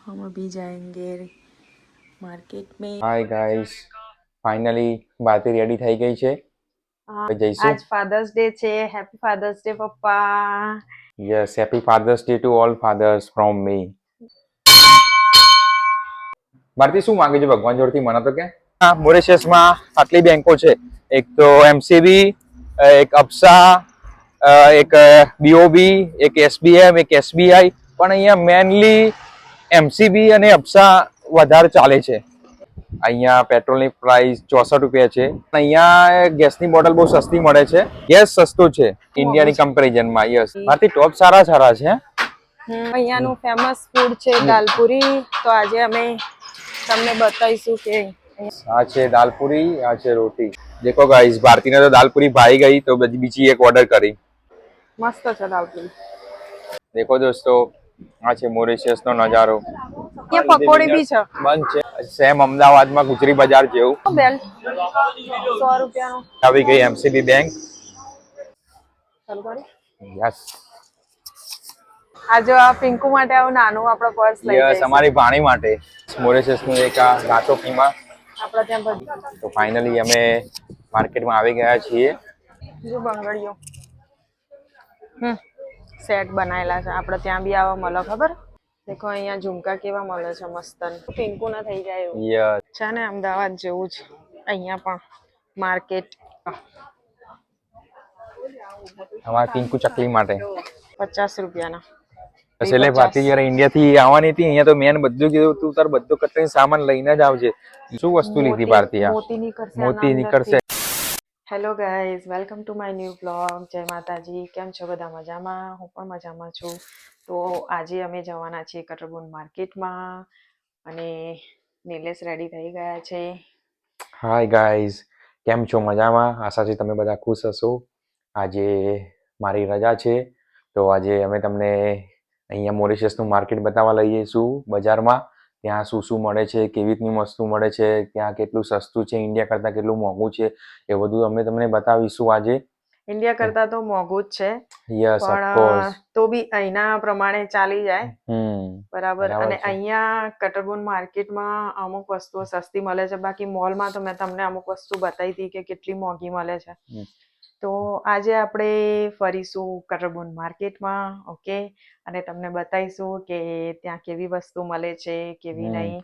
हम अभी जाएंगे मार्केट में। हाय गाइस, ફાઇનલી બાતી રેડી થઈ ગઈ છે. હવે જઈશું. आज फादर्स डे છે. હેપી ફાધર્સ ડે પપ્પા. Yes, happy Father's Day to all fathers from me. ભારતી શું માંગે છે ભગવાન જોડથી મને તો કે? હા, મોરેશિયસમાં આટલી બેંકો છે. એક તો એમસીબી, એક અબસા, એક બીઓબી, એક એસબીએમ, એક એસબીઆઈ, પણ અહીંયા મેનલી એમસીબી અને અબસા વધારે ચાલે છે. અહીંયા પેટ્રોલની પ્રાઇસ 64 રૂપિયા છે. અહીંયા ગેસની બોટલ બહુ સસ્તી મળે છે. ગેસ સસ્તો છે ઇન્ડિયાની કમ્પેરિઝનમાં. યસ, આથી ટોપ સારા સારા છે. અહીંયાનું ફેમસ ફૂડ છે દાલપુરી. તો આજે અમે તમને બતાવીશું કે આ છે દાલપુરી, આ છે રોટી. દેખો ગાઈસ, ભારતીને તો દાલપુરી ભાઈ ગઈ તો બીજી એક ઓર્ડર કરી. મસ્ત છે દાલપુરી. દેખો દોસ્તો, આ છે મોરેશિયસ નો નજારો. અહીંયા પકોડી બી છે. બંધ છે. સેમ અમદાવાદમાં ગુજરી બજાર જેવું. બેલ 100 રૂપિયાનું. આવી ગઈ એમસીબી બેંક. ચાલુ કરી. યસ, આજે આ પિંકુ માટે આવું નાનું આપણો પર્સ લઈ યસ, જઈશું. અમારી ભાણી માટે મોરેશિયસ નું એક આ ગાંચો ફીમા. આપણે ત્યાં બધી તો ફાઇનલી અમે માર્કેટમાં આવી ગયા છીએ. જો બંગડીઓ સેટ બનાયેલા છે. આપણે ત્યાં બી આવા મળે ખબર? દેખો અહીંયા ઝુમકા કેવા મળે છે મસ્ત. પિંકુ ના થઈ જાય એવું યસ, છે ને. અમદાવાદ જેવું જ અહીંયા પણ માર્કેટ. અમારા પિંકુ ચકલી માટે 50 રૂપિયાના. એટલે ભારતી જયારે ઇન્ડિયા થી આવવાની હતી, અહીંયા તો મેન બધું કીધું તું તાર બધું કટરીને સામાન લઈને જ આવજે. શું વસ્તુ લીધી ભારતી? મોતી નીકળશે. મોતી નીકળશે. Hello guys, welcome to my new blog. જય માતાજી. કેમ છો બધા? મજામાં? હું પણ મજામાં છું. તો આજે અમે જવાના છીએ કટરબોન માર્કેટમાં અને નિલેશ રેડી થઈ ગયા છે. હાય ગાઈઝ, કેમ છો? મજામાં? આશા છે તમે બધા ખુશ હશો. આજે મારી રજા છે તો આજે અમે તમને અહીંયા મોરેશિયસનું માર્કેટ બતાવવા લઈ જઈશું બજારમાં. ત્યાં શું શું મળે છે, કેવી રીતની વસ્તુ મળે છે, ત્યાં કેટલું સસ્તું છે, ઇન્ડિયા કરતાં કેટલું મોંઘું છે, એ બધું અમે તમને બતાવીશું આજે. ઇન્ડિયા કરતા તો મોંઘું જ છે, યસ, ઓફકોર્સ. તો બી અહીંના પ્રમાણે ચાલી જાય. બરાબર. અને છે. અહીંયા કટરબોન માર્કેટમાં અમુક વસ્તુઓ સસ્તી મળે છે. બાકી મોલમાં તો મેં તમને અમુક વસ્તુ બતાવી હતી કે કેટલી મોંઘી મળે છે. તો આજે આપણે ફરીશું કટરબોન માર્કેટમાં. ઓકે. અને તમને બતાવીશું કે ત્યાં કેવી વસ્તુ મળે છે, કેવી નહીં.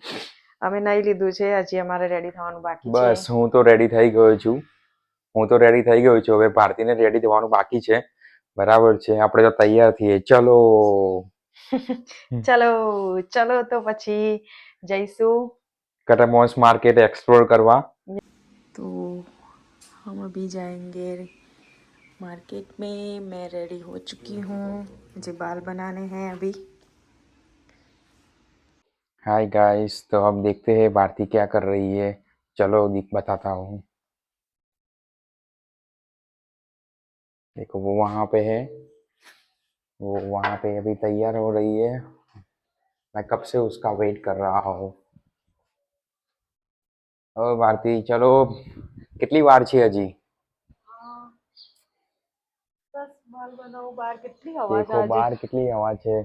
અમે નહીં લીધું છે, હજી અમારે રેડી થવાનું બાકી છે. બસ હું તો રેડી થઈ ગયો છું. હવે ભારતીને રેડી થવાનું બાકી છે. બરાબર છે, આપણે તો તૈયાર છીએ. ચલો ચલો ચલો, તો પછી જઈશું कटरमोस मार्केट एक्सप्लोर करवा. तो हम अभी जाएंगे मार्केट में. मैं रेडी हो चुकी हूँ. मुझे बाल बनाने हैं अभी. हाय गाइस, तो अब देखते हैं भारती क्या कर रही है. चलो बताता हूँ. देखो वो वहाँ पे है, वो वहाँ पे अभी तैयार हो रही है. मैं कब से उसका वेट कर रहा हूँ. ओ भारती, चलो કેટલી વાર છે હજી? देखो बाहर કેટલી હવા છે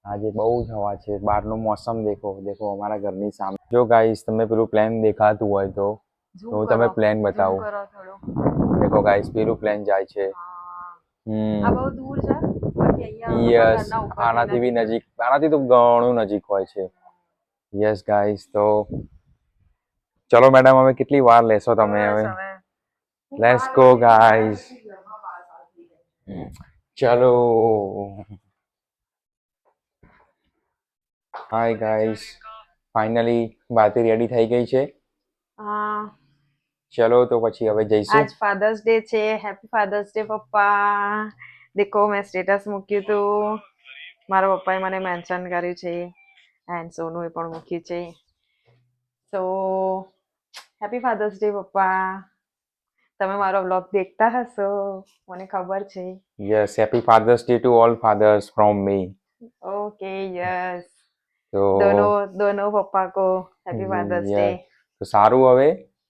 આજે, બહુ જ હવા છે. બહારનું મોસમ દેખો. દેખો અમારા ઘરની સામે. જો ગાઈસ તમે પેલું પ્લેન દેખાતું હોય તો હું તમે પ્લેન બતાવું. દેખો ગાઈસ, પેલું પ્લેન જાય છે. આ બહુ દૂર છે. બાકી અહીંયા યસ, આનાથી બી નજીક, આનાથી તો ઘણું નજીક હોય છે. યસ ગાઈસ, તો ચલો મેડમ, હવે કેટલી વાર લેશો તમે? હવે લેટ્સ ગો ગાઈસ. ચલો. હાય ગાઈસ, ફાઇનલી બાતી રેડી થઈ ગઈ છે. ચલો તો પછી હવે જઈશું. આજ ફાધર્સ ડે છે. હેપી ફાધર્સ ડે પપ્પા. દેખો મેં સ્ટેટસ મૂક્યું હતું. મારા પપ્પાએ મને મેન્શન કર્યું છે એન્ડ સોનુએ પણ મૂક્યું છે. સો હેપી ફાધર્સ ડે પપ્પા. તમે મારો વ્લોગ દેખતા હશો, મને ખબર છે. Yes, happy Father's Day to all fathers from me. Okay, yes. તો દોનો પપ્પા કો હેપી ફાધર્સ ડે. તો સારું, હવે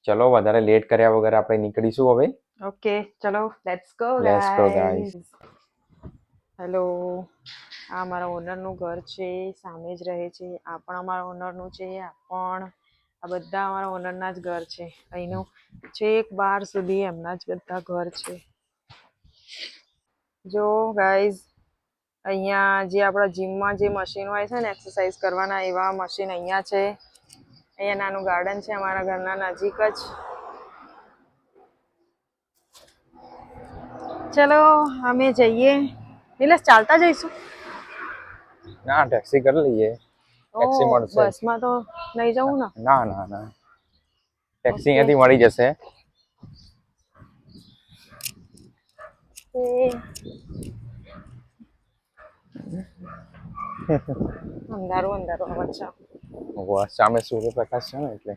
ચલો વધારે લેટ કર્યા વગર આપણે નીકળીશું હવે. ઓકે, ચલો લેટ્સ ગો ગાઈસ. હેલો, આ મારા ઓનરનું ઘર છે, સામે જ રહે છે. આ પણ અમારા ઓનરનું છે, આ પણ. આ બધા અમારા ઓનરના જ ઘર છે. અહીંનું છેક બહાર સુધી એમના જ બધા ઘર છે. જો ગાઈઝ, અહીંયા જે આપણા જીમમાં જે મશીન હોય છે ને એક્સરસાઇઝ કરવાના, એવા મશીન અહીંયા છે. અહીંયા નાનું ગાર્ડન છે અમારા ઘરના નજીક જ. ચલો અમે જઈએ. નિલેશ, ચાલતા જઈશું? ના, ટેક્સી કરી લઈએ. ટેક્સી મળશે. બસમાં તો નહીં જવું ને? ના ના ના, ટેક્સી અહીંયાથી મળી જશે. અંધારું અંધારું આવે છે. સામે સૂર્યપ્રકાશ છે ને એટલે.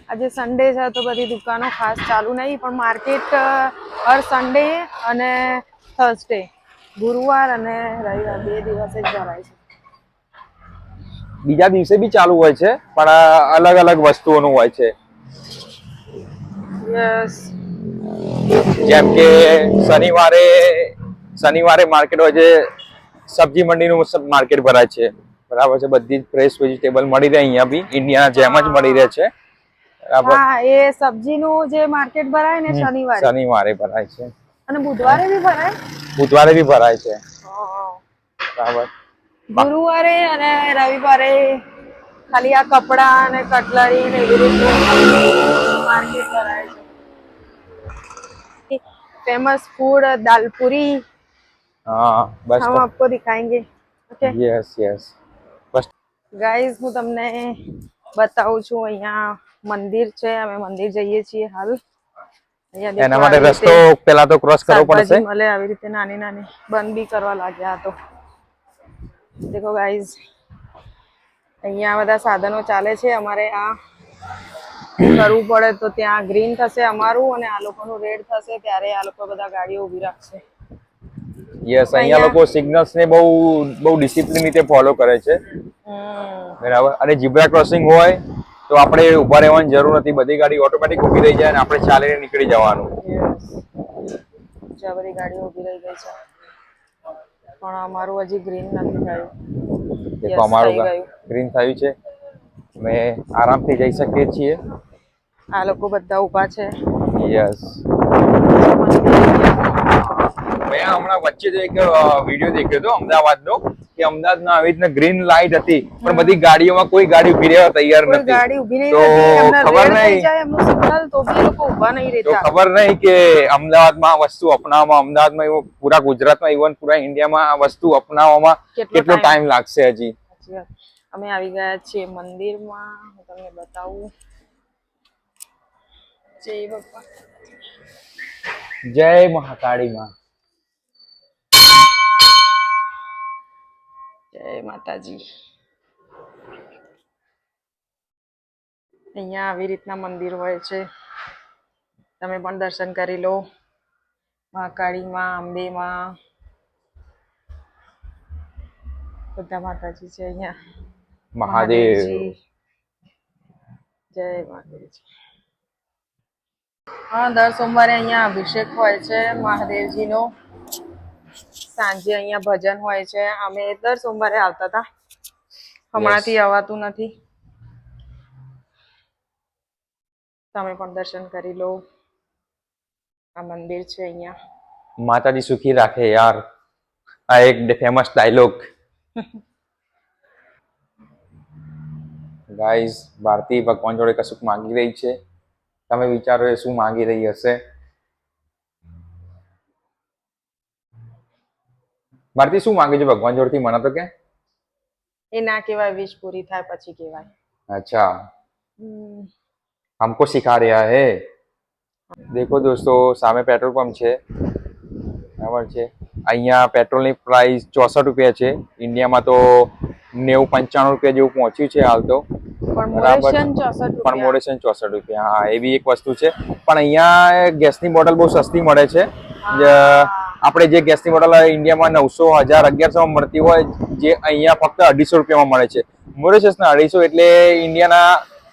આજે સન્ડે છે તો બધી દુકાનો ખાસ ચાલુ નહીં, પણ માર્કેટ હર સન્ડે અને થર્સડે, ગુરુવાર અને રવિવાર 2 દિવસે જ ભરાય છે. બીજા દિવસે બી ચાલુ હોય છે, પણ અલગ અલગ વસ્તુઓનું હોય છે. યસ. જેમ કે શનિવારે માર્કેટ હોય છે, સબ્જી મંડીનું માર્કેટ ભરાય છે, બરાબર છે. બધી જ ફ્રેશ વેજીટેબલ મળી રહે અહીંયા બી, ઇન્ડિયાના જેમ જ મળી રહે છે. હા, એ સબ્જીનું જે માર્કેટ ભરાય ને શનિવારે ભરાય છે. અને બુધવારે બી ભરાય? બુધવારે બી ભરાય છે. બરાબર. ગુરુવારે અને રવિવારે ખાલી આ કપડા અને કટલરી ને એવી રીતે માર્કેટ ભરાય છે. फेमस फूड दालपूरी, हाँ बस हम आपको दिखाएंगे. Okay yes yes. બસ ગાઈઝ, હું તમને બતાવું છું. અહીંયા મંદિર છે, અમે મંદિર જઈએ છીએ હાલ. અહીંયા એના માટે રસ્તો પહેલા તો ક્રોસ કરવો પડશે. મળે આવી રીતે નાની નાની, બંધ બી કરવા લાગ્યા તો. દેખો ગાઈઝ, અહીંયા બધા સાધનો ચાલે છે. અમારે આ કરવું પડે તો ત્યાં ગ્રીન થશે અમારું, અને આ લોકોનું રેડ થશે, ત્યારે આ લોકો બધા ગાડીઓ ઊભી રાખશે. યસ, અહીંયા લોકો સિગ્નલ્સ ને બહુ ડિસિપ્લિન રીતે ફોલો કરે છે. બરાબર. અને ઝીબ્રા ક્રોસિંગ હોય તો આપણે ઊભા રહેવાની જરૂર નથી, બધી ગાડી ઓટોમેટિક ઊભી રહી જાય અને આપણે ચાલીને નીકળી જવાનું. જ્યાં બધી ગાડીઓ ઊભી રહી ગઈ છે, પણ અમારું હજી ગ્રીન નથી થયું. દેખો, અમારું ગ્રીન થયું છે, અમે આરામથી જઈ શકીએ છીએ. આ લોકો બધા ઊભા છે. યસ. મેં હમણાં વચ્ચે જ એક વિડીયો દેખ્યો હતો અમદાવાદનો, કે અમદાવાદમાં આવી રીતના ગ્રીન લાઇટ હતી, પણ બધી ગાડીઓમાં કોઈ ગાડી ઊભી રહેવા તૈયાર નથી. ગાડી ઊભી નહીં તો ખબર નહીં, એમનું સિગ્નલ તો બી લોકો ઊભા નહીં રહેતા. તો ખબર નહીં કે અમદાવાદમાં આ વસ્તુ અપનાવવામાં, અમદાવાદમાં એવું પૂરા ગુજરાતમાં, ઇવન પૂરા ઇન્ડિયામાં આ વસ્તુ અપનાવવામાં કેટલો ટાઈમ લાગશે હજી. અમે આવી ગયા છીએ મંદિરમાં. હું તમને બતાવું. જય બાપા, જય મહાકાળી માં, જય માતાજી. અહીંયા આવી રીતના મંદિર હોય છે, તમે પણ દર્શન કરી લો. મહાકાળી માં, અંબે માં, બધા માતાજી છે અહીંયા. મહાદેવ. જય મહાદેવજી. હા, દર સોમવારે અહીંયા અભિષેક હોય છે મહાદેવજીનો. સાંજે અહીંયા ભજન હોય છે. અમે દર સોમવારે આવતા હતા, હમણાંથી આવવાતું નથી. તમે પણ દર્શન કરી લો. આ મંદિર છે અહીંયા. માતાજી સુખી રાખે યાર, આ એક ફેમસ ડાયલોગ. ગાઈઝ, ભારતી ભગવાન જોડે કશુંક માંગી રહી છે. તમે વિચારો એ શું માંગી રહી હશે? ભારતી શું માંગે છે ભગવાન જોડથી, મને તો કે? એ ના કહેવાય, વિશ પૂરી થાય પછી કહેવાય. અચ્છા, हमको सिखा रहा है. देखो दोस्तों, સામે પેટ્રોલ પંપ છે, બરાબર છે. અહીંયા પેટ્રોલની પ્રાઇસ 64 રૂપિયા છે. ઇન્ડિયામાં તો 90-95 રૂપિયા જેવું પહોંચ્યું છે હાલ તો. બરાબર, પણ મોડેશન 64 રૂપિયા. હા, એવી એક વસ્તુ છે. પણ અહીંયા ગેસની બોટલ બહુ સસ્તી મળે છે. આપણે જે ગેસની બોટલ ઇન્ડિયામાં 900, 1000, 1100 મળતી હોય, જે અહીંયા ફક્ત 250 રૂપિયામાં મળે છે. મોરેશસના 250 એટલે ઇન્ડિયાના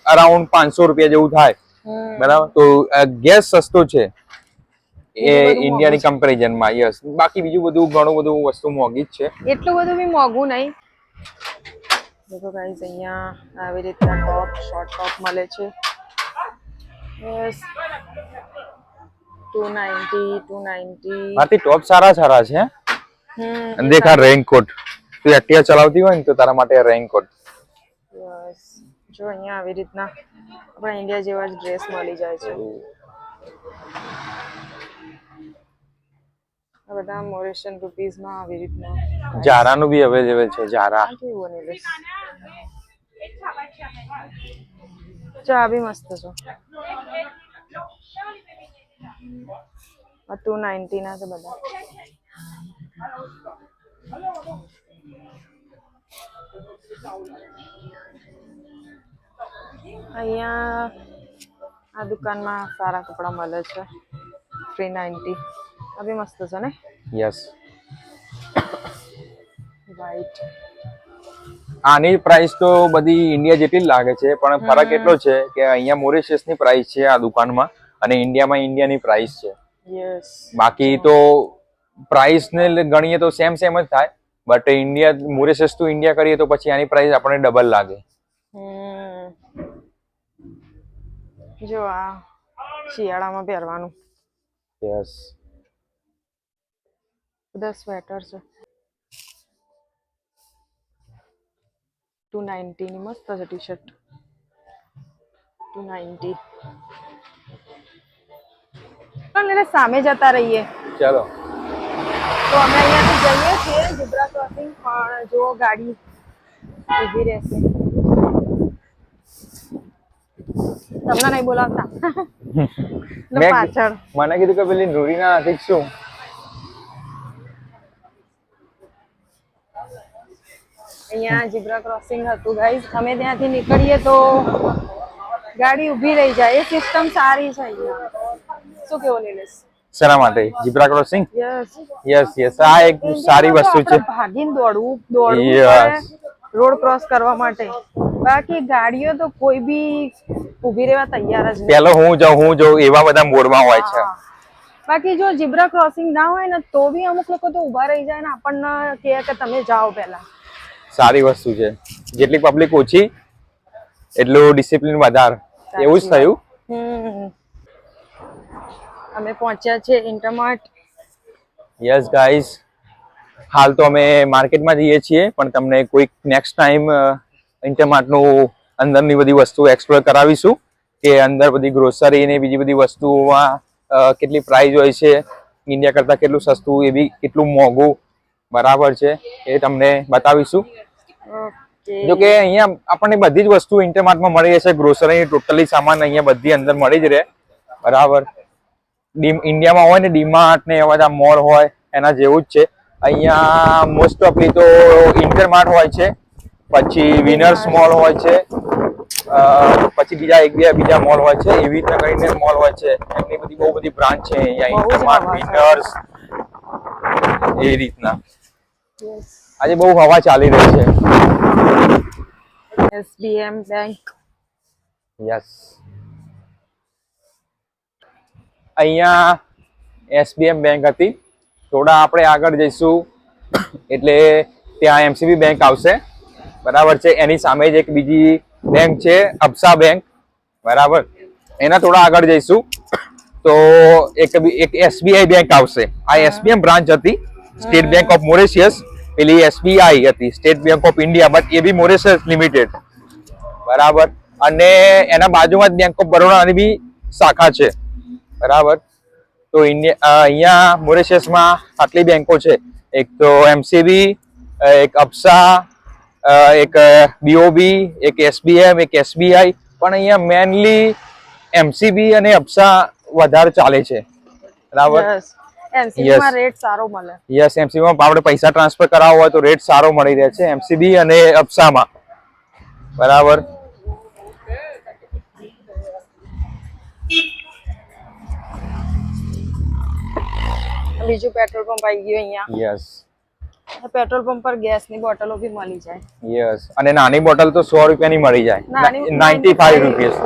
અરાઉન્ડ 500 રૂપિયા જેવું થાય. બરાબર. તો ગેસ સસ્તો છે, એ ઇન્ડિયાની કમ્પેરિઝનમાં યસ. બાકી બીજું બધું ઘણું બધું વસ્તુ મોંઘી જ છે. એટલું બધું બી મોંઘું નહીં. देखो गाइस અહીંયા આવી રીતના ટોપ શોર્ટ ટોપ મળે છે. યસ 290 આથી ટોપ સારા સારા છે. દેખ આ રેઇનકોટ, તું એક્ટિવા ચલાવતી હોય ને તો તારા માટે રેઇનકોટ. યસ જો અહીંયા આવી રીતના આપણા ઇન્ડિયા જેવા જ ડ્રેસ મળી જાય છે. આ બધા મોરેશિયન રૂપીઝમાં આવી રીતના. જારાનું બી અવેલેબલ છે. જારા કેવું બનેલું છે. આ બી મસ્ત છે. આ 290 ના છે બધા. અહીંયા આ દુકાનમાં સારા કપડા મળે છે. 390 આ બી મસ્ત છે ને. યસ. રાઈટ. આની પ્રાઇસ તો બધી ઇન્ડિયા જેટલી જ લાગે છે, પણ ફરક એટલો છે કે અહીંયા મોરિશિયસની પ્રાઇસ છે આ દુકાનમાં અને ઇન્ડિયામાં ઇન્ડિયાની પ્રાઇસ છે. યસ. બાકી તો પ્રાઇસ ને ગણીએ તો સેમ જ થાય, but India Mauritius to India કરીએ તો પછી આની પ્રાઇસ આપણને ડબલ લાગે. જો આ શિયાળામાં પહેરવાનું. યસ. બધા સ્વેટર છે. 290 ની મસ્ત છે ટી શર્ટ. 290. એટલે સામે જતા રહીએ. ચલો. તો અમે અહીંયાથી જઈએ છીએ ઝીબ્રા ક્રોસિંગ, પણ જો ગાડી ઊભી રહેશે. તમને નહીં બોલાવતા. પાછળ મને કીધું કે પેલી નુરીના નથી શું. અહીંયા ઝીબ્રા ક્રોસિંગ હતું ગાઈઝ. અમે ત્યાંથી નીકળીએ તો ગાડી ઊભી રહી જાય. એ સિસ્ટમ સારી છે અહીંયા. શું કેવું નિલેશ? શેના માટે ઝીબ્રા ક્રોસિંગ? Yes yes. આ એક સારી વસ્તુ છે. ભાગીને દોડવું પડે રોડ ક્રોસ કરવા માટે. બાકી ગાડીઓ તો કોઈ બી ઊભી રહેવા તૈયાર જ નહીં. પેલો હું જાઉં એવા બધા મોડમાં હોય છે. બાકી જો ઝીબ્રા ક્રોસિંગ ના હોય ને તો બી અમુક લોકો તો ઊભા રહી જાય ને આપણને કહે કે તમે જાઓ પહેલા. સારી વસ્તુ છે. જેટલી પબ્લિક ઓછી એટલું ડિસિપ્લિન વધારે. એવું જ થયું. અમે પહોંચ્યા છે ઇન્ટરમાર્ટ. યસ ગાઈઝ, હાલ તો અમે માર્કેટમાં જઈએ છીએ, પણ તમને કોઈક નેક્સ્ટ ટાઈમ ઇન્ટરમાર્ટનું અંદરની બધી વસ્તુ એક્સપ્લોર કરાવીશું કે અંદર બધી ગ્રોસરી ને બીજી બધી વસ્તુઓમાં કેટલી પ્રાઇસ હોય છે, ઇન્ડિયા કરતાં કેટલું સસ્તું, એ બી કેટલું મોંઘું બરાબર છે એ તમને બતાવીશું. જો કે અહીંયા આપણને બધી જ વસ્તુ ઇન્ટરમાર્ટમાં મળી રહેશે. ગ્રોસરી ટોટલી સામાન અહીંયા બધી અંદર મળી જ રહે બરાબર. ઇન્ડિયામાં હોય ને ડીમાર્ટ ને એવા બધા મોલ હોય એના જેવું જ છે. અહીંયા મોસ્ટ ઓફલી તો ઇન્ટરમાર્ટ હોય છે, પછી વિનર્સ મોલ હોય છે, પછી બીજા મોલ હોય છે. એવી રીતના કરીને મોલ હોય છે. એમની બધી બહુ બધી બ્રાન્ચ છે અહીંયા. ઇન્ટરમાર્ટ, વિનર્સ, એ રીતના. આજે બહુ હવા ચાલી રહી છે. SBM bank. યસ. અહીંયા SBM બેંક હતી. થોડા આપણે આગળ જઈશું એટલે ત્યાં MCB બેંક આવશે બરાબર છે. એની સામે જ એક બીજી બેંક છે અબસા બેંક બરાબર. એના થોડા આગળ જઈશું તો એક SBI બેંક આવશે. આ SBM બ્રાન્ચ હતી સ્ટેટ બેંક ઓફ મોરિશિયસ. પેલી SBI હતી State Bank of India, but એ બી મોરિશિયસ લિમિટેડ બરાબર. અને એના બાજુમાં જ બેંક ઓફ બરોડાની બી શાખા છે બરાબર. તો અહીંયા મોરિશિયસમાં આટલી બેંકો છે. એક તો MCB, એક અબસા, એક BOB, એક SBM, એક SBI. પણ અહીંયા મેનલી MCB અને અબસા વધારે ચાલે છે બરાબર. MCB માં રેટ સારો મળે. યસ. MCB માં આપણે પૈસા ટ્રાન્સફર કરાવવા હોય તો રેટ સારો મળી રહે છે MCB અને અબસામાં બરાબર. બીજું પેટ્રોલ પંપ આવી ગયું અહીંયા. યસ. પેટ્રોલ પંપ પર ગેસની બોટલો બી મળી જાય. યસ. અને નાની બોટલ તો 100 રૂપિયાની મળી જાય. 95 રૂપિયા.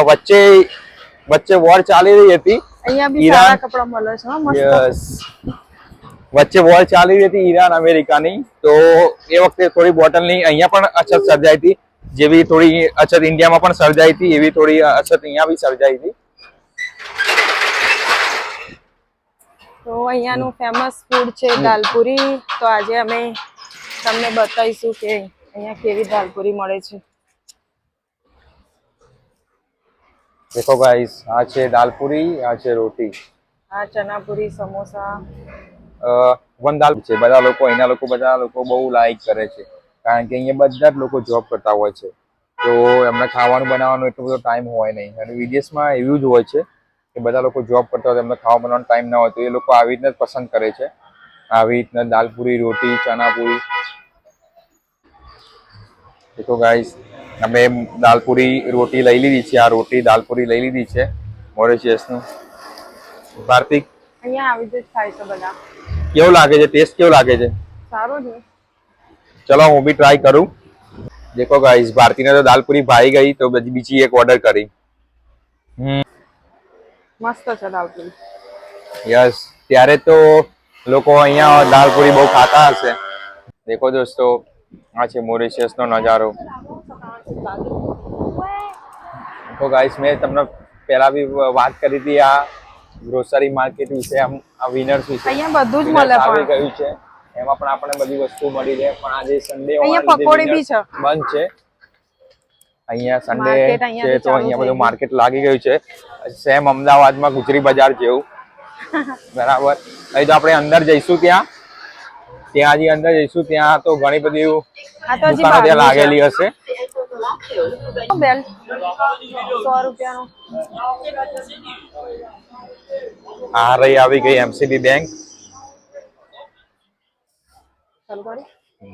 વચ્ચે વચ્ચે વોર ચાલી રહી હતી અહીંયા બી ઈરાન સારા કપડા મળે છે હો, મસ્ત. યસ વચ્ચે વોર ચાલી રહી હતી ઈરાન અમેરિકાની, તો એ વખતે થોડી બોટલની અહીંયા પણ અછત સર્જાઈ હતી, જેવી થોડી અછત ઇન્ડિયામાં પણ સર્જાઈ હતી એવી થોડી અછત અહીંયા બી સર્જાઈ હતી. તો અહીંયાનું ફેમસ ફૂડ છે દાલપુરી. તો આજે અમે તમને બતાવીશું કે અહીંયા કેવી દાલપુરી મળે છે. દેખો ગાઈસ, આ છે દાલપુરી, આ છે રોટી. આ ચનાપુરી, સમોસા. વન દાલ છે. બધા લોકો બધા લોકો બહુ લાઈક કરે છે, કારણ કે અહીંયા બધા જ લોકો જોબ કરતા હોય છે, તો એમને ખાવાનું બનાવવાનો એટલો બધો ટાઈમ હોય નહીં. અને વિદેશમાં એવું જ હોય છે કે બધા લોકો જોબ કરતા હોય, એમને ખાવા બનાવવાનો ટાઈમ ના હોય, તો એ લોકો આવી રીતના જ પસંદ કરે છે, આવી રીતના દાલપુરી, રોટી, ચનાપુરી. દેખો ગાઈસ, અમે દાલપુરી રોટી લઈ લીધી છે. આ રોટી દાલપુરી લઈ લીધી છે મોરેશિયસનું. કાર્તિક, અહીંયા આવી જ ખાય છે બધા. કેવું લાગે છે? ટેસ્ટ કેવો લાગે છે? સારું છે. ચલો હું બી ટ્રાય કરું. દેખો ગાઈસ, ભારતીને તો દાલપુરી ભાઈ ગઈ, તો બીજી એક ઓર્ડર કરી. મસ્ત છે દાલપુરી. યસ, ત્યારે તો લોકો અહીંયા દાલપુરી બહુ ખાતા હશે. દેખો દોસ્તો, આ છે મોરેશિયસનો નજારો. તો ગાઈસ, મેં તમને પહેલા બી વાત કરી હતી આ ગ્રોસરી માર્કેટ વિશે, આ વિનર્સ વિશે. અહીંયા બધું જ Winners મળે આવી પણ. ગયું છે, એમાં પણ આપણને બધી વસ્તુ મળી રહે. પણ આજે સન્ડે અહીંયા પકોડી બી છે. બંધ છે. અહીંયા સન્ડે માર્કેટ છે, અહીંયાથી તો ચાલુ અહીંયા થઈ બધું ગયું. માર્કેટ લાગી ગયું છે, સેમ અમદાવાદમાં ગુજરી બજાર જેવું. બરાબર. અહીં તો આપણે અંદર જઈશું, ત્યાં હજી અંદર જઈશું, ત્યાં તો ઘણી બધી આ તો હજી દુકાનો ત્યાં બહારનું છે. લાગેલી હશે. બેલ 100 રૂપિયાનું. આ રહી આવી ગઈ એમસીબી બેંક. ચાલુ કરી.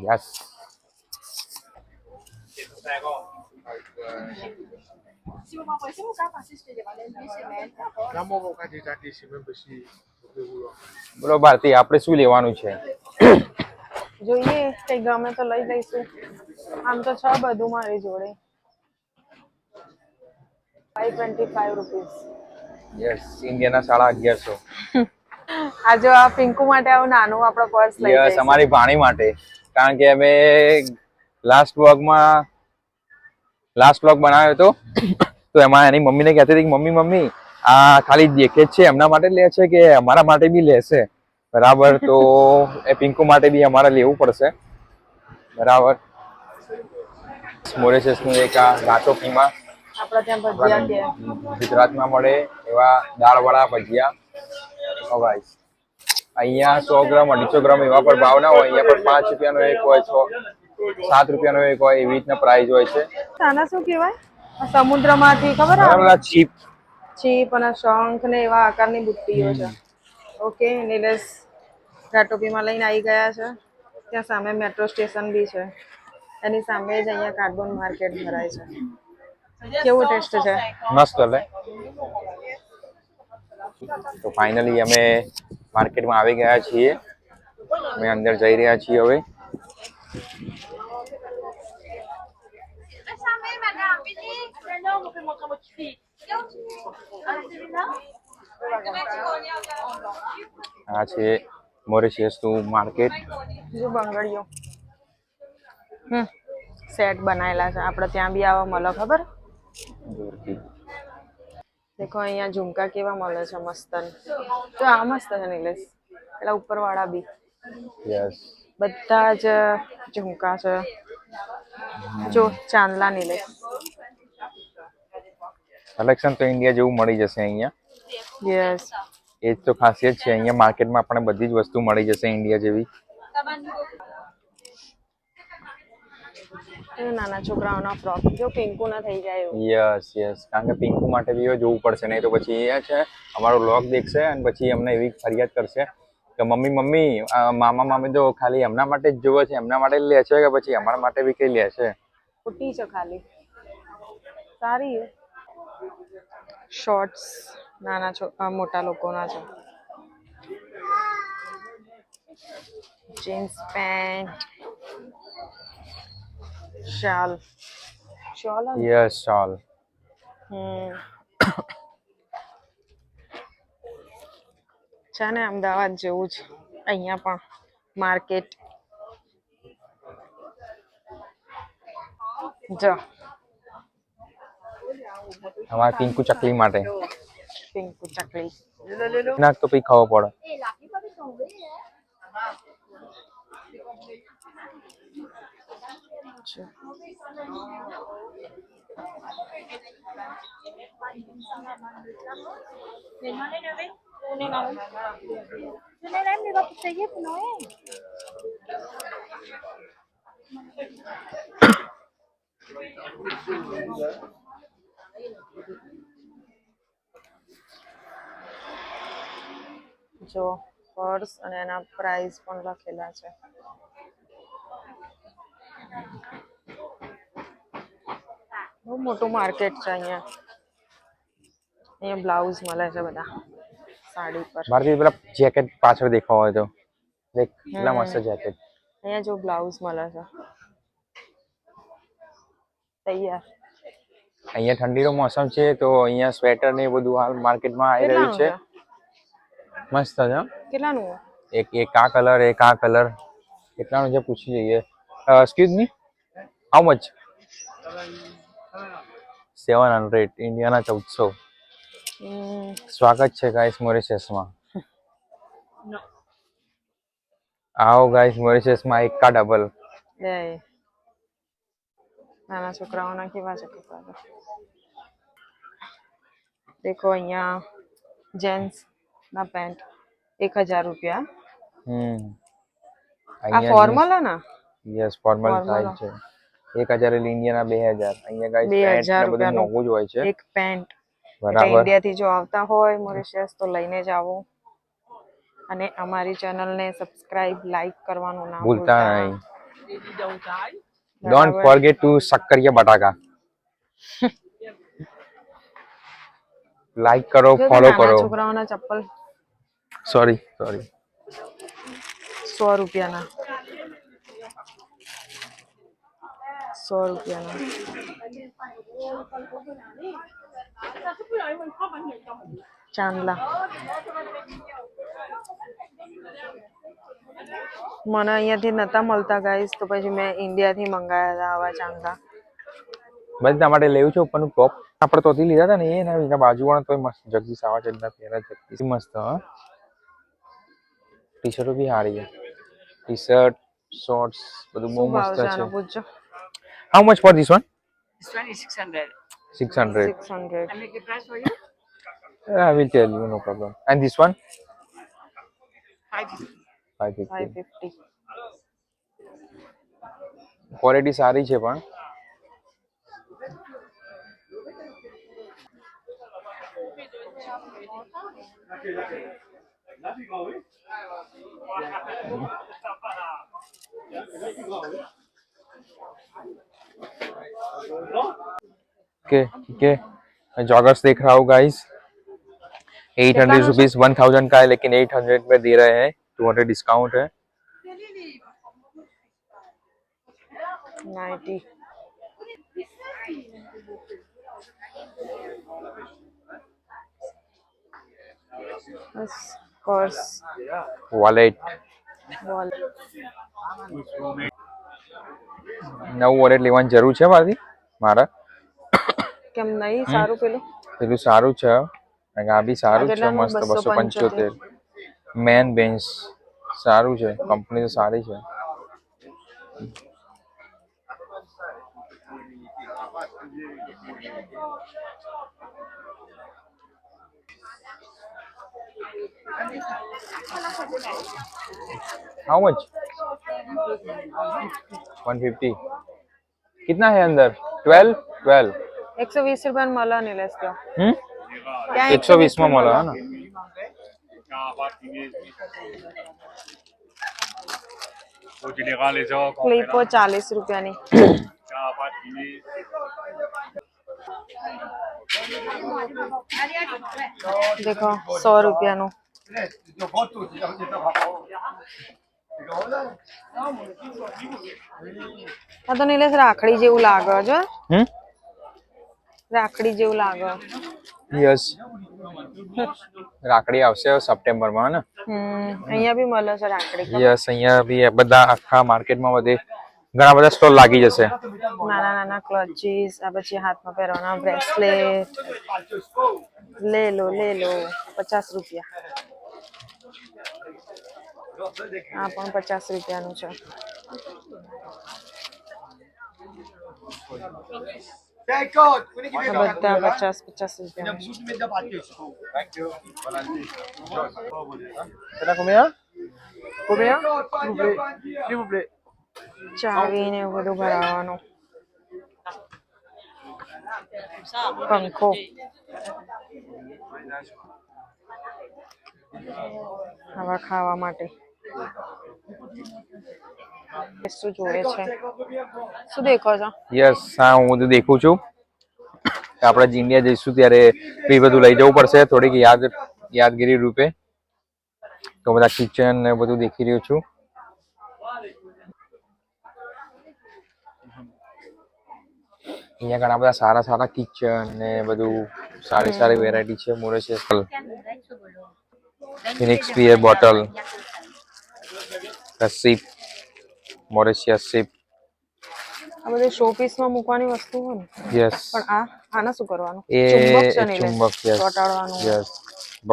યસ. બોલો ભારતી, આપણે શું લેવાનું છે? જોઈએ કઈ ગમે તો લઈ લઈશું. આમ તો છે બધું મારી જોડે. 525 રૂપીસ. યસ, ઇન્ડિયાના 1150. આ જો આ પિંકુ માટે આવું નાનું આપણો પર્સ લઈ યસ, જઈશું. અમારી ભાણી માટે, કારણ કે અમે લાસ્ટ વ્લોગ બનાવ્યો હતો, તો એમાં એની મમ્મીને કહેતી હતી કે મમ્મી આ ખાલી દેખે જ છે, એમના માટે લે છે કે અમારા માટે બી લેશે? બરાબર. તો એ પિંકુ માટે બી અમારે લેવું પડશે. બરાબર. મોરેશિયસનું એક આ ગાંચો પીમા આપણા ત્યાં ભજીયા કે ગુજરાતમાં મળે એવા દાળવાળા ભજીયા. ગાઈસ, અહીંયા 100 ગ્રામ 250 ગ્રામ એવા પર ભાવ ના હોય, અહીંયા પર 5 રૂપિયાનો એક હોય, 7 રૂપિયાનો એક હોય, એવી રીતના પ્રાઇસ હોય છે. આના શું કહેવાય? આ સમુદ્રમાંથી ખબર બરાબર. ચીપ અને શંખ ને એવા આકારની બુટ્ટીઓ છે. ઓકે, નિલેશ ઘાટોપીમાં લઈને આવી ગયા છે. ત્યાં સામે મેટ્રો સ્ટેશન બી છે, એની સામે જ અહીંયા કાર્બન માર્કેટ ભરાય છે. કેવો ટેસ્ટ છે? મસ્ત લે. તો ફાઇનલી અમે માર્કેટમાં આવી ગયા છીએ, અમે અંદર જઈ રહ્યા છીએ હવે. આ છે મોરેશિયસનું માર્કેટ. જો બંગડીઓ સેટ બનાયેલા છે. આપણે ત્યાં બી આવા મળે, ખબર? દેખો અહીંયા ઝુમકા કેવા મળે છે, મસ્ત. જો આ મસ્ત છે નિલેશ, પેલા ઉપર વાળા બી. યસ, બધા જ ઝુમકા છે. જો ચાંદલા નિલેશ. કલેક્શન તો ઇન્ડિયા જેવું મળી જશે અહીંયા. યસ, એ જ તો ખાસિયત છે, અહીંયા માર્કેટમાં આપણને બધી જ વસ્તુ મળી જશે ઇન્ડિયા જેવી. નાના છોકરાઓના ફ્રોક જો પિંકુ ના થઈ જાય એવું. યસ, કારણ કે પિંકુ માટે બી જોવું પડશે, નહીં તો પછી એ છે અમારો વ્લોગ દેખશે અને પછી અમને એવી ફરિયાદ કરશે કે મમ્મી મામા મામી તો ખાલી એમના માટે જ જોવે છે, એમના માટે જ લે છે, કે પછી અમારા માટે બી કઈ લે છે? ખોટી છે ખાલી. સારી શોર્ટ્સ મોટા લોકોના છે. જીન્સ પેન્ટ, શાલ. યસ, ચાલ. છે ને અમદાવાદ જેવું જ અહીંયા પણ માર્કેટ જો અમારા પિંકુ ચકલી માટે પિંકુ ચકલી ના તો પછી ખાવો પડે. જો. જો પર્સ અને એના પ્રાઇસ પણ લખેલા છે. બહુ મોટું માર્કેટ છે અહીંયા. અહીંયા બ્લાઉઝ મળે છે બધા સાડી પર. ભારતી પેલા જેકેટ પાછળ દેખાવ હોય તો દેખ કેટલા મસ્ત જેકેટ. અહીંયા જો બ્લાઉઝ મળે છે તૈયાર. અહીંયા ઠંડીનો મોસમ છે તો અહીંયા સ્વેટર ને બધું હાલ માર્કેટમાં આવી રહ્યું છે. મસ્ત છે. કેટલાનું? એક આ કલર એક આ કલર. કેટલાનું છે પૂછી જઈએ. Excuse me how much? 700 ઇન્ડિયાના 1400. સ્વાગત છે ગાઈસ મોરિશિયસમાં. આવો ગાઈસ મોરિશિયસમાં એક કા ડબલ. નાના છોકરાઓના કેવા છે કપડા? દેખો અહીંયા જેન્ટ્સ ના પેન્ટ 1000 રૂપિયા. આ ફોર્મલ હે ને? યસ ફોર્મલ થાય છે. 1000 એટલે ઇન્ડિયાના 2000. અહીંયા ગાઈસ પેન્ટ બધું મોંઘું જ હોય છે. એક પેન્ટ બરાબર. ઇન્ડિયા થી જો આવતા હોય મોરિશિયસ તો લઈને જ આવો અને અમારી ચેનલને સબસ્ક્રાઇબ લાઈક કરવાનું ના ભૂલતા નહીં. ડોન્ટ ફોરગેટ ટુ શક્કરિયા બટાકા. લાઈક કરો ફોલો કરો. છોકરાઓના ચપ્પલ સોરી 100 રૂપિયાના 100 રૂપિયાના. ચાંદલા મને અહીંયાથી નતા મળતા ગાઈસ તો પછી મેં ઇન્ડિયાથી મંગાયા હતા આવા ચાંદલા. બસ તમારા માટે લેવું છે ઉપરનું ટોપ આપણે તોથી લીધા હતા ને એના બાજુવાળા તો મસ્ત જગદીશ આવા ચડના પહેરા જગદીશ મસ્ત. હા ટી શર્ટો બી સારી છે. ટી શર્ટ શોર્ટ્સ બધું બહુ મસ્ત છે. How much for this one? This one is 600. 600. 600. I make the price for you? I will tell you, no problem. And this one? 550. 550. 550. Quality સારી છે પણ ठीक है मैं जॉगर्स देख रहा हूँ गाइस 800 रुपीज 1000 का है लेकिन 800 में दे रहे हैं 200 डिस्काउंट है 90 बस पर्स वॉलेट નવું વોલેટ લેવાની જરૂર છે મારા કેમ નહીં સારું પેલું સારું છે આ બી સારું છે મસ્ત 275 મેન બેન્ચ સારું છે કંપની તો સારી છે हाउ मच 150 कितना है अंदर 12 120 रुपया में मला नहीं लेस क्या 120 में मला है ना क्लिपो 40 रुपया नहीं देखो 100 रुपया नो આ તો નીલેશ રાખડી જેવું લાગે છે રાખડી જેવું લાગે. યસ રાખડી આવશે સપ્ટેમ્બરમાં ને. અહીંયા બી મળે છે રાખડી ખબર? યસ અહીંયા બી બધા આખા માર્કેટમાં બધે ઘણા બધા સ્ટોલ લાગી જશે. નાના નાના ક્લચીસ, આ પછી હાથમાં પહેરવાના બ્રેસલેટ. લે લો 50 રૂપિયા. આ પણ 50 રૂપિયાનું છે. આ બધા 50 રૂપિયા. ચાવી ને એવું બધું ભરાવાનું. પંખો. આવા ખાવા માટે શું જોવે છે? શું દેખો છો? યસ હા હું બધું દેખું છું. આપણે ઇન્ડિયા જઈશું ત્યારે એ બધું લઈ જવું પડશે થોડીક યાદગીરી રૂપે. તો બધા કિચન ને બધું દેખી રહ્યું છું. અહીંયા ઘણા બધા સારા સારા કિચન ને બધું સારી વેરાયટી છે. મોરેશિયસ ફિનિક્સ બિયર બોટલ, સીપ, મોરેશિયસ સીપ. આ બધું શો પીસમાં મૂકવાની વસ્તુ હોય ને. યસ પણ આના શું કરવાનું? એ ચુંબક છે ને ચુંબક યસ ચોંટાડવાનું. યસ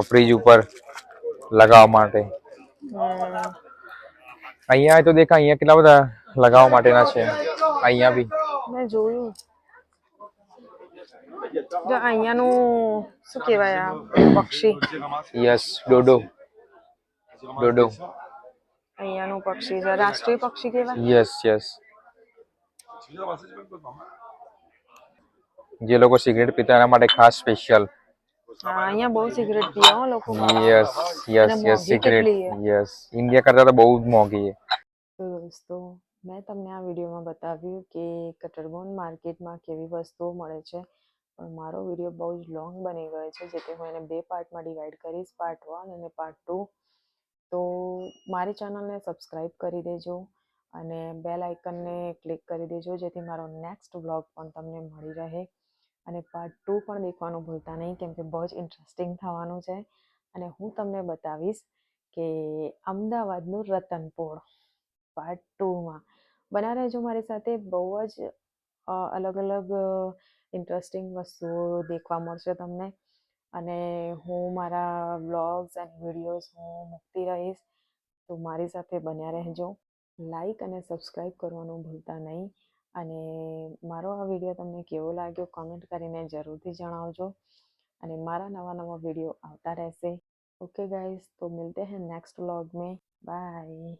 ફ્રીજ ઉપર લગાવવા માટે. અહીંયા તો દેખા અહીંયા કેટલા બધા લગાવવા માટેના છે. અહીંયા બી મેં જોયું. જો અહીંયાનું શું કહેવાય આ પક્ષી? યસ ડોડો. અહીંયાનું પક્ષી છે રાષ્ટ્રીય પક્ષી કહેવાય. યસ જે લોકો સિગરેટ પીતા એના માટે ખાસ સ્પેશિયલ. હા અહીંયા બહુ સિગરેટ પીએ હો લોકો. યસ સિગરેટ યસ ઇન્ડિયા કરતા તો બહુ જ મોંઘી છે. તો દોસ્તો મેં તમને આ વિડીયોમાં બતાવ્યું કે કટરબોન માર્કેટમાં કેવી વસ્તુઓ મળે છે. પણ મારો વિડીયો બહુ જ લોંગ બની ગયો છે જેથી હું એને 2 પાર્ટમાં ડિવાઈડ કરીશ, પાર્ટ 1 અને પાર્ટ 2. તો મારી ચેનલને સબસ્ક્રાઈબ કરી દેજો અને બેલ આઇકનને ક્લિક કરી દેજો જેથી મારો નેક્સ્ટ વ્લોગ પણ તમને મળી રહે. અને પાર્ટ 2 પણ દેખવાનું ભૂલતા નહીં કેમ કે બહુ જ ઇન્ટરેસ્ટિંગ થવાનું છે. અને હું તમને બતાવીશ કે અમદાવાદનું રતનપોળ પાર્ટ 2માં. બના રહેજો મારી સાથે. બહુ જ અલગ અલગ ઇન્ટરેસ્ટિંગ વસ્તુઓ દેખવા મળશે તમને. અને હું મારા વ્લોગ્સ અને વિડીયોઝ હું મૂકતી રહીશ. તો મારી સાથે બન્યા રહેજો. લાઈક અને સબસ્ક્રાઈબ કરવાનું ભૂલતા નહીં. અને મારો આ વિડીયો તમને કેવો લાગ્યો કમેન્ટ કરીને જરૂરથી જણાવજો. અને મારા નવા વિડીયો આવતા રહેશે. ओके गाइस, तो मिलते हैं नेक्स्ट व्लॉग में. बाय.